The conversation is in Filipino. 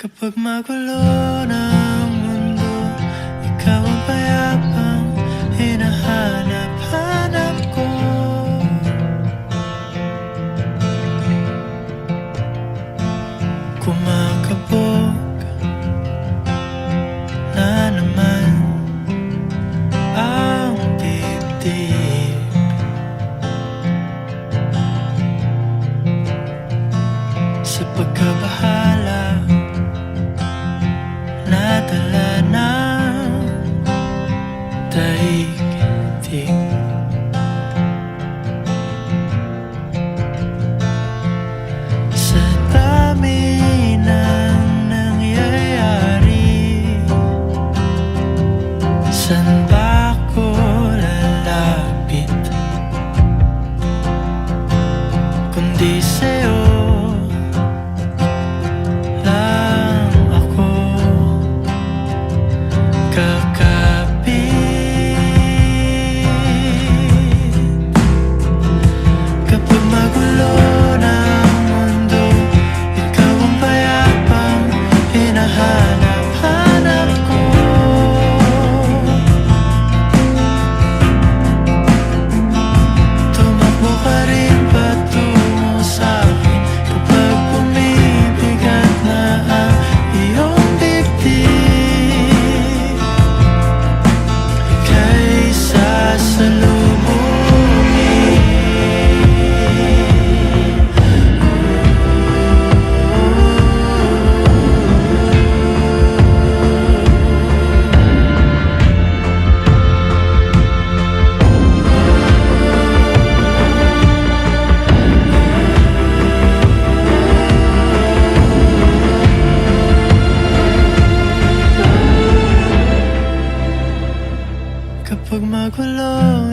Kapag magulo ng mundo, ikaw ang payapang hinahanap-hanap ko. Kumakabog na naman ang dibdib. Sa pagkabahala nadala ng daigdig. Sa dami ng nangyayari, saan ba ako lalapit kundi sa'yo? Kapag magulo